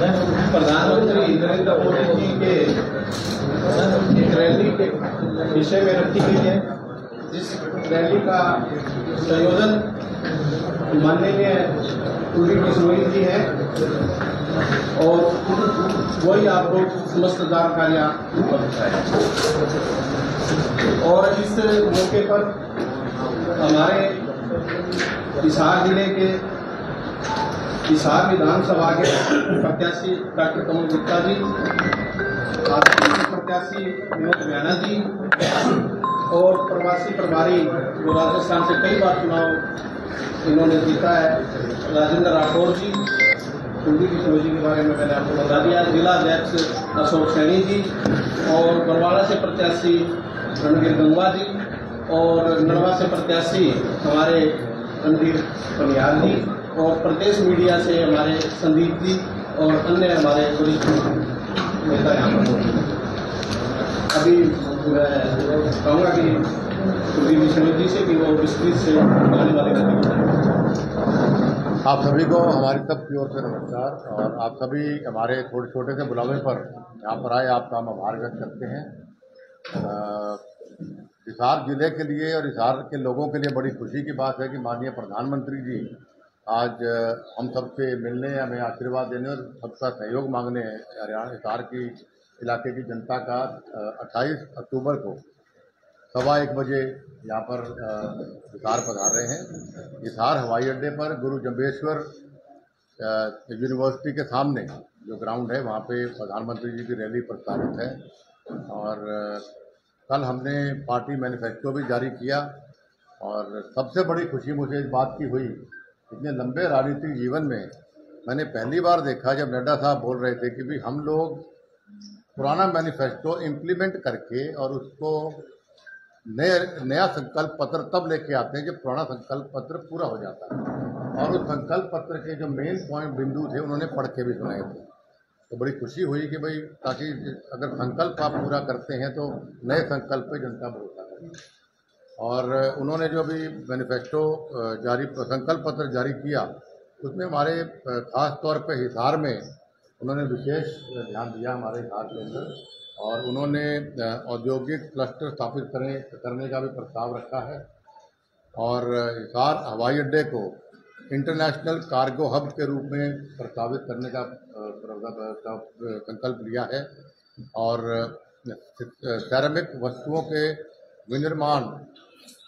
प्रधानमंत्री नरेंद्र मोदी जी के एक रैली के विषय में रखी गई है, जिस रैली का संयोजन माननीय कुलदीप बिश्नोई जी है और वही आपको समस्त जानकारियाँ उपलब्ध है। और इस मौके पर हमारे हिसार जिले के हिसार विधानसभा के प्रत्याशी डॉक्टर कमल गुप्ता जी, प्रत्याशी विनोद भैया जी और प्रवासी प्रभारी जो राजस्थान से कई बार चुनाव इन्होंने जीता है राजेंद्र राठौर जी, कुलदीप बिश्नोई जी के बारे में मैंने आपको बता दिया, जिला अध्यक्ष अशोक सैनी जी और बरवाड़ा से प्रत्याशी रणवीर गंगवा जी और नरवा से प्रत्याशी हमारे रणधीर पनियाल जी और प्रदेश मीडिया से हमारे संदीप जी और अन्य हमारे वरिष्ठ नेता यहाँ पर मौजूद हैं। अभी मैं कहूँगा कि कुलदीप बिश्नोई जी से कि वो विस्तृत से आने वाले आप सभी को हमारी सब की ओर से नमस्कार। और आप सभी हमारे थोड़े छोटे से बुलावे पर यहाँ पर आए, आपका हम आभार व्यक्त करते हैं। हिसार जिले के लिए और हिसार के लोगों के लिए बड़ी खुशी की बात है कि माननीय प्रधानमंत्री जी आज हम सबसे मिलने, हमें आशीर्वाद देने और सबका सहयोग मांगने हरियाणा हिसार की इलाके की जनता का 28 अक्टूबर को 1:15 बजे यहाँ पर हिसार पधार रहे हैं। हिसार हवाई अड्डे पर गुरु जम्बेश्वर यूनिवर्सिटी के सामने जो ग्राउंड है वहाँ पे प्रधानमंत्री जी की रैली प्रस्तावित है। और कल हमने पार्टी मैनिफेस्टो भी जारी किया और सबसे बड़ी खुशी मुझे इस बात की हुई, इतने लंबे राजनीतिक जीवन में मैंने पहली बार देखा जब नड्डा साहब बोल रहे थे कि भी हम लोग पुराना मैनिफेस्टो इम्प्लीमेंट करके और उसको नया संकल्प पत्र तब लेके आते हैं जब पुराना संकल्प पत्र पूरा हो जाता है। और उस संकल्प पत्र के जो मेन पॉइंट बिंदु थे उन्होंने पढ़ के भी सुनाए थे। तो बड़ी खुशी हुई कि भाई ताकि अगर संकल्प आप पूरा करते हैं तो नए संकल्प पे जनता भरोसा करेगी। और उन्होंने जो भी मैनिफेस्टो जारी संकल्प पत्र जारी किया उसमें हमारे खास तौर पे हिसार में उन्होंने विशेष ध्यान दिया हमारे हिसार के अंदर। और उन्होंने औद्योगिक क्लस्टर स्थापित करने का भी प्रस्ताव रखा है और हिसार हवाई अड्डे को इंटरनेशनल कार्गो हब के रूप में प्रस्तावित करने का संकल्प लिया है। और सैरामिक वस्तुओं के विनिर्माण,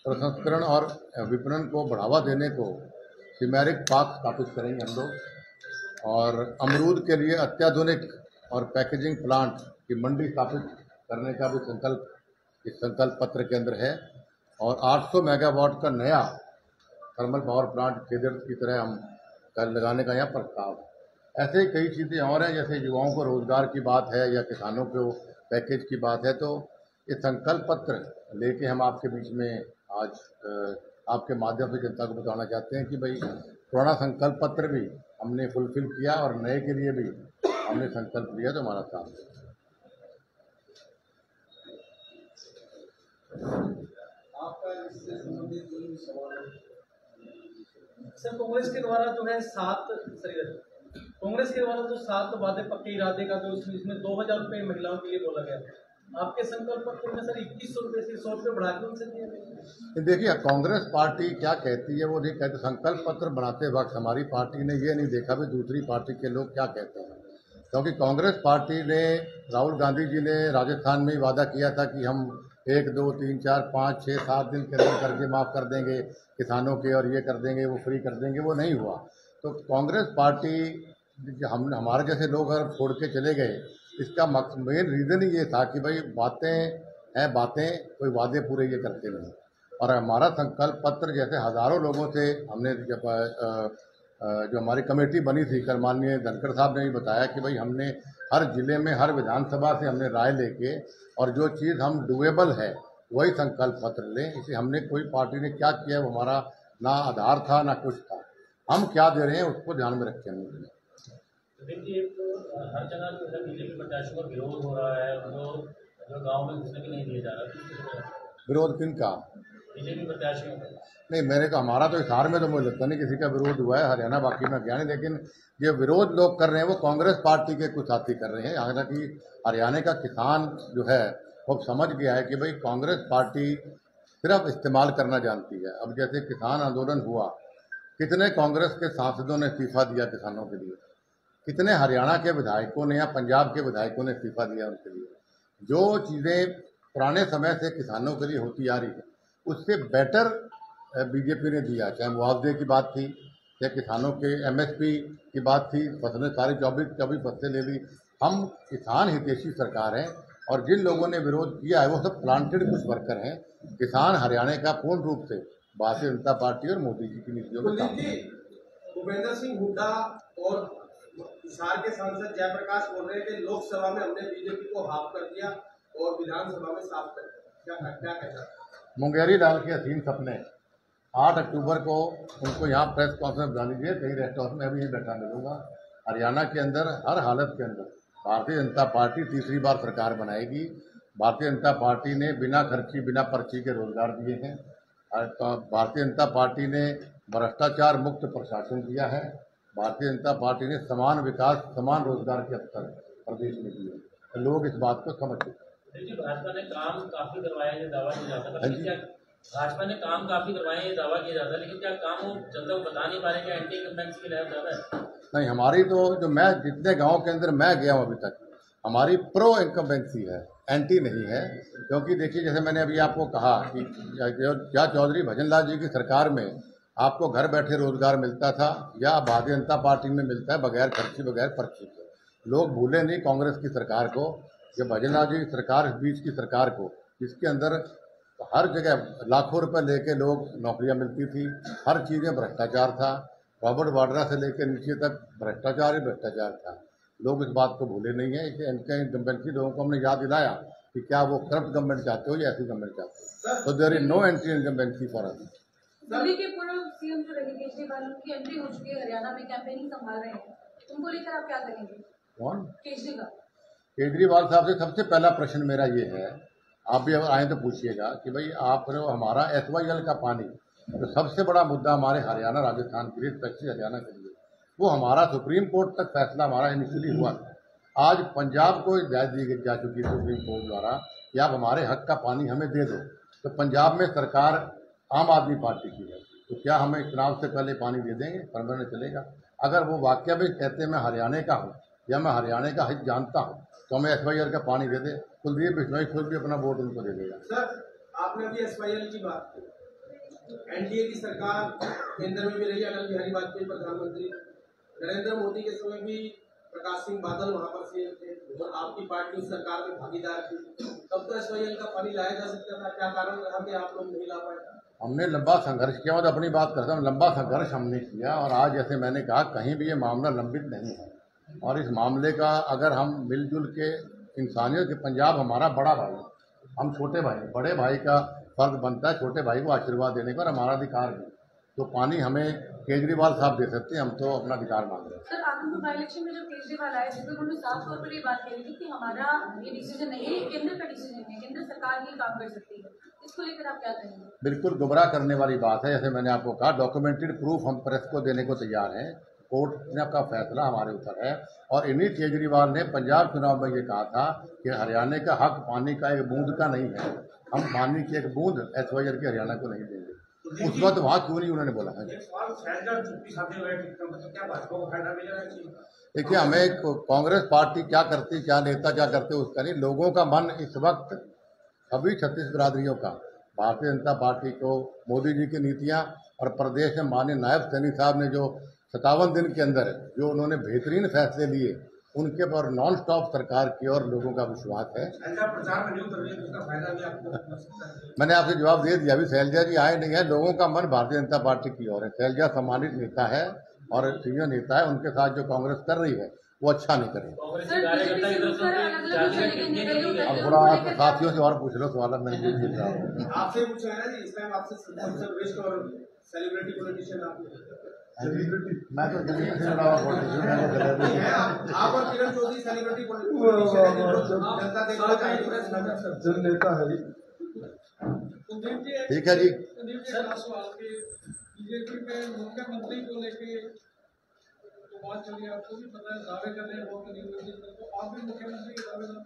प्रसंस्करण और विपणन को बढ़ावा देने को सिमेरिक पार्क स्थापित करेंगे हम लोग। और अमरूद के लिए अत्याधुनिक और पैकेजिंग प्लांट की मंडी स्थापित करने का भी संकल्प इस संकल्प पत्र के अंदर है। और 800 मेगावाट का नया थर्मल पावर प्लांट केदर की तरह हम लगाने का यहाँ प्रस्ताव है। ऐसे ही कई चीज़ें और हैं, जैसे युवाओं को रोजगार की बात है या किसानों को पैकेज की बात है। तो ये संकल्प पत्र लेके हम आपके बीच में आज आपके माध्यम से जनता को बताना चाहते हैं कि भाई पुराना संकल्प पत्र भी हमने फुलफिल किया और नए के लिए भी हमने संकल्प लिया तो हमारा काम है। आपका इससे संबंधित कोई सवाल है? सर, कांग्रेस के द्वारा जो है कांग्रेस के द्वारा जो 7 वादे पक्के इरादे का जो इसमें 2000 रुपये महिलाओं के लिए बोला गया, आपके संकल्प पत्र में सर 2100 रुपये से 100 रुपये बढ़ा के उनसे दिया गया। देखिए, कांग्रेस पार्टी क्या कहती है वो नहीं कहते। संकल्प पत्र बनाते वक्त हमारी पार्टी ने ये नहीं देखा भी दूसरी पार्टी के लोग क्या कहते हैं, क्योंकि कांग्रेस पार्टी ने, राहुल गांधी जी ने राजस्थान में ही वादा किया था कि हम 1, 2, 3, 4, 5, 6, 7 दिन के अंदर कर्जे माफ़ कर देंगे किसानों के और ये कर देंगे, वो फ्री कर देंगे, वो नहीं हुआ। तो कांग्रेस पार्टी हमारे जैसे लोग अगर छोड़ के चले गए, इसका मेन रीज़न ही ये था कि भाई बातें कोई वादे पूरे ये करते नहीं। और हमारा संकल्प पत्र जैसे हज़ारों लोगों से हमने जब जो हमारी कमेटी बनी थी, कल माननीय धनखड़ साहब ने भी बताया कि भाई हमने हर जिले में हर विधानसभा से हमने राय लेके और जो चीज़ हम डुएबल है वही संकल्प पत्र लें। इसे हमने कोई पार्टी ने क्या किया वो हमारा ना आधार था ना कुछ था, हम क्या दे रहे हैं उसको ध्यान में रखें। देखिए, हर जगह जो है बीजेपी प्रत्याशियों का विरोध हो रहा है, जो गाँव में घुसने के नहीं दिया जा रहा। विरोध किन का? बीजेपी प्रत्याशियों का? नहीं, मैंने कहा हमारा तो हिसार में तो मुझे लगता नहीं किसी का विरोध हुआ है, हरियाणा बाकी में क्या नहीं, लेकिन ये विरोध लोग कर रहे हैं वो कांग्रेस पार्टी के कुछ साथी कर रहे हैं। हालांकि हरियाणा का किसान जो है वो समझ गया है कि भाई कांग्रेस पार्टी सिर्फ इस्तेमाल करना जानती है। अब जैसे किसान आंदोलन हुआ, कितने कांग्रेस के सांसदों ने इस्तीफा दिया किसानों के लिए, कितने हरियाणा के विधायकों ने या पंजाब के विधायकों ने इस्तीफा दिया उनके लिए। जो चीज़ें पुराने समय से किसानों के लिए होती आ रही है उससे बेटर बीजेपी ने दिया, चाहे मुआवजे की बात थी, चाहे किसानों के एमएसपी की बात थी, फसलें सारी 24 फसलें ले ली। हम किसान हितैषी सरकार हैं और जिन लोगों ने विरोध किया है वो सब प्लांटेड कुछ वर्कर हैं। किसान हरियाणा का पूर्ण रूप से भारतीय जनता पार्टी और मोदी जी की नीतियों में काम है। भूपेंद्र सिंह हुड्डा और हिसार के सांसद जयप्रकाश बोल रहे हैं कि लोकसभा में हमने बीजेपी को हाफ कर दिया और विधानसभा में साफ कर दिया, क्या कहना? मुंगेरी लाल के हसीन सपने 8 अक्टूबर को उनको यहाँ प्रेस कॉन्फ्रेंस बना लीजिए, कहीं रेस्ट हाउस में अभी यहीं बैठा मिलूंगा। हरियाणा के अंदर हर हालत के अंदर भारतीय जनता पार्टी तीसरी बार सरकार बनाएगी। भारतीय जनता पार्टी ने बिना खर्ची बिना पर्ची के रोजगार दिए हैं। भारतीय जनता पार्टी ने भ्रष्टाचार मुक्त प्रशासन दिया है। भारतीय जनता पार्टी ने समान विकास समान रोजगार के अवसर प्रदेश में दिए। तो लोग इस बात को समझ चुके हैं। भाजपा ने काम काफी करवाया, ये दावा किया जाता है, लेकिन क्या भाजपा ने काम काफी करवाए ये दावा किया जाता है, लेकिन क्या काम वो जनता को बता नहीं पा रहे? क्या एंटी इनकम्बेंसी की लहर ज्यादा है? नहीं, हमारी तो जो मैं जितने गाँव के अंदर मैं गया हूँ अभी तक, हमारी प्रो इनकम्बेंसी है, एंटी नहीं है। क्योंकि देखिए जैसे मैंने अभी आपको कहा कि क्या चौधरी भजनलाल जी की सरकार में आपको घर बैठे रोजगार मिलता था या भारतीय जनता पार्टी में मिलता है बगैर खर्ची बगैर पर्ची के। लोग भूले नहीं कांग्रेस की सरकार को, कि भजनलाल जी की सरकार इस बीच की सरकार को, जिसके अंदर हर जगह लाखों रुपए लेके लोग नौकरियां मिलती थी, हर चीज़ें भ्रष्टाचार था, रॉबर्ट वाड्रा से लेकर नीचे तक भ्रष्टाचार ही भ्रष्टाचार था। लोग इस बात को भूले नहीं है। इसे इनका इनकम्बेंसी लोगों को हमने याद दिलाया कि क्या वो करप्ट गवर्नमेंट चाहते हो या ऐसी गवर्नमेंट चाहते हो। तो there is no anti incumbency for us. Delhi के पूर्व सीएम जो रहे केजरीवाल की एंट्री हो चुकी है, हरियाणा में कैंपेनिंग संभाल रहे हैं, उनको लेकर आप क्या करेंगे? कौन? केजरीवाल। केजरीवाल साहब से सबसे पहला प्रश्न मेरा ये है, आप भी अगर आए तो पूछिएगा कि भाई आप हमारा SYL का पानी जो सबसे बड़ा मुद्दा हमारे हरियाणा राजस्थान के लिए, स्पेशली हरियाणा के लिए, वो हमारा सुप्रीम कोर्ट तक फैसला हमारा इनिशियली हुआ था। आज पंजाब को हिदायत दी जा चुकी है सुप्रीम कोर्ट द्वारा कि आप हमारे हक का पानी हमें दे दो। तो पंजाब में सरकार आम आदमी पार्टी की है, तो क्या हमें चुनाव से पहले पानी दे देंगे? परमानेंट चलेगा। अगर वो वाकई में कहते हैं मैं हरियाणा का हूँ या मैं हरियाणा का हित जानता हूँ तो हमें SYL का पानी दे दे। कुलदीप बिश्नोई खुद भी अपना वोट उनको दे देगा। सर, आपने अभी SYL की बात की, NDA की सरकार केंद्र में भी रही, अटल बिहारी वाजपेयी प्रधानमंत्री, नरेंद्र मोदी के समय भी प्रकाश सिंह बादल वहां पर सीएम थे और आपकी पार्टी उस सरकार में भागीदार थी। तब तो SYL का पानी लाया जा सकता था, क्या कारण रहा कि आप लोग नहीं ला पाए? हमने लंबा संघर्ष किया, मतलब अपनी बात करता हूँ, लंबा संघर्ष हमने किया और आज जैसे मैंने कहा कहीं भी ये मामला लंबित नहीं है। और इस मामले का अगर हम मिलजुल के इंसानियत के, पंजाब हमारा बड़ा भाई, हम छोटे भाई, बड़े भाई का फर्ज बनता है छोटे भाई को आशीर्वाद देने पर, हमारा अधिकार भी। तो पानी हमें केजरीवाल साहब दे सकते हैं, हम तो अपना अधिकार मांग रहे हैं। सर, आगंतुक बाई इलेक्शन में जब केजरीवाल आए थे तो उन्होंने साफ तौर पर ये बात कही थी कि हमारा ये डिसीजन नहीं है, केंद्र का डिसीजन है, केंद्र सरकार ही काम कर सकती है। इसको लेकर आप क्या कहेंगे? बिल्कुल गुमराह करने वाली बात है। जैसे मैंने आपको कहा, डॉक्यूमेंटेड प्रूफ हम प्रेस को देने को तैयार हैं। कोर्ट का फैसला हमारे ऊपर है और इन्हीं केजरीवाल ने पंजाब चुनाव में ये कहा था कि हरियाणा का हक पानी का एक बूंद का नहीं है, हम पानी की एक बूंद SYL के हरियाणा को नहीं देंगे। उस वक्त वहाँ क्यों नहीं उन्होंने बोला है? देखिए, हमें कांग्रेस पार्टी क्या करती, क्या नेता क्या करते उसका नहीं, लोगों का मन इस वक्त सभी 36 बिरादरियों का भारतीय जनता पार्टी को, मोदी जी की नीतियाँ और प्रदेश में माननीय नायब सैनी साहब ने जो 57 दिन के अंदर जो उन्होंने बेहतरीन फैसले लिए, उनके पर नॉन स्टॉप सरकार की और लोगों का विश्वास है। मैंने आपसे जवाब दे दिया, अभी शैलजा जी आए नहीं है, लोगों का मन भारतीय जनता पार्टी की ओर है। शैलजा सम्मानित नेता है और सीनियर नेता है, उनके साथ जो कांग्रेस कर रही है वो अच्छा नहीं कर रही। अब थोड़ा आप साथियों से और पूछ लो सवाल, मैं पूछ रहा हूँ आपसे पूछ रहे हैं जी, इस टाइम आपसे सर्वश्रेष्ठ और सेलिब्रिटी पॉलिटिशियन मैं तो दिल्ली से जुड़ा हुआ पॉलिटिशियन है। आप और किरण चौधरी सेलिब्रिटी पॉलिटिशियन जनता देखना चाहिए, नेता है। ठीक है जी। सवाल के बीजेपी के मुख्यमंत्री को लेके बात चली, आपको भी पता है, दावे कर रहे हैं वोट नहीं हुए, तो आप भी मुख्यमंत्री के दावेदार।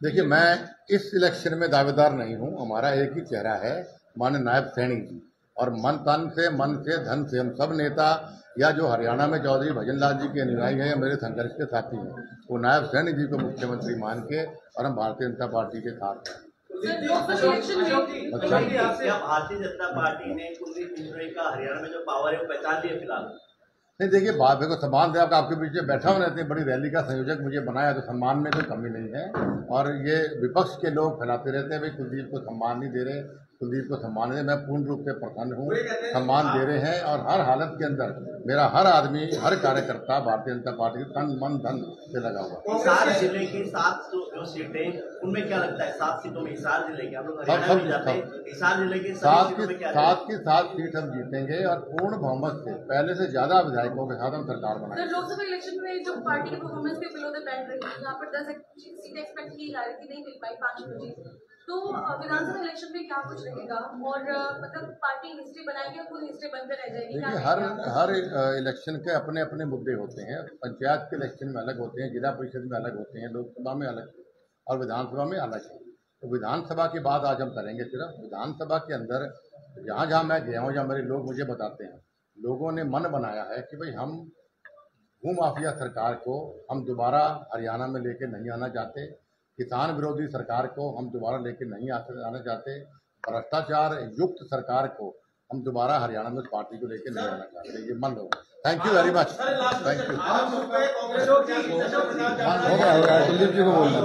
देखिए, मैं इस इलेक्शन में दावेदार नहीं हूं। हमारा एक ही चेहरा है, माननीय नायब सैनी जी, और मन से धन से हम सब नेता या जो हरियाणा में चौधरी भजन लाल जी के अनुयायी हैं या मेरे संघर्ष के साथी हैं, वो नायब सैनी जी को मुख्यमंत्री मान के और हम भारतीय जनता पार्टी के साथ हैं। क्या भारतीय जनता पार्टी ने कुलदीप बिश्नोई का हरियाणा में जो पावर है वो पहचान लिया फिलहाल? नहीं, देखिए, बात को सम्मान से आपके बीच में बैठा हूँ, इतनी बड़ी रैली का संयोजक मुझे बनाया, तो सम्मान में कोई कमी नहीं है। और ये विपक्ष के लोग फैलाते रहते हैं भाई कुलदीप को सम्मान नहीं दे रहे, कुलदीप को सम्मान दे। मैं पूर्ण रूप से प्रसन्न हूँ, सम्मान दे रहे हैं। और हर हालत के अंदर मेरा हर आदमी, हर कार्यकर्ता भारतीय जनता पार्टी के तन मन धन से लगा हुआ। हिसार जिले की 7 जो सीटें, उनमें क्या लगता है 7 सीटों में हिसार जिले के हम लोग हरियाणा में जाते हैं, हिसार जिले की 7 की 7 सीट हम जीतेंगे और पूर्ण बहुमत से, पहले से ज्यादा विधायकों के साथ हम सरकार बनाएंगे। लोकसभा इलेक्शन में जो पार्टी की परफॉर्मेंस के बिलो द बेल्ट रही, यहाँ पर 10 सीटें एक्सपेक्ट की जा रही थी, नहीं मिल पाई, 5 बची। तो विधानसभा इलेक्शन में क्या कुछ रहेगा, और मतलब पार्टी हिस्ट्री बनाएगी और खुद हिस्ट्री बनकर रह जाएगी? देखिए, हर इलेक्शन के अपने अपने मुद्दे होते हैं। पंचायत के इलेक्शन में अलग होते हैं, जिला परिषद में अलग होते हैं, लोकसभा में अलग और विधानसभा में अलग है। तो विधानसभा की बात आज हम करेंगे। सिर्फ विधानसभा के अंदर जहाँ जहाँ मैं गया हूँ, जहाँ मेरे लोग मुझे बताते हैं, लोगों ने मन बनाया है कि भाई हम भूमाफिया सरकार को हम दोबारा हरियाणा में लेके नहीं आना चाहते, किसान विरोधी सरकार को हम दोबारा लेके नहीं आना चाहते, भ्रष्टाचार युक्त सरकार को हम दोबारा हरियाणा में उस पार्टी को लेके नहीं आना चाहते। ये मन लो। Thank you very much. Thank you. Kuldeep ji को बोलना।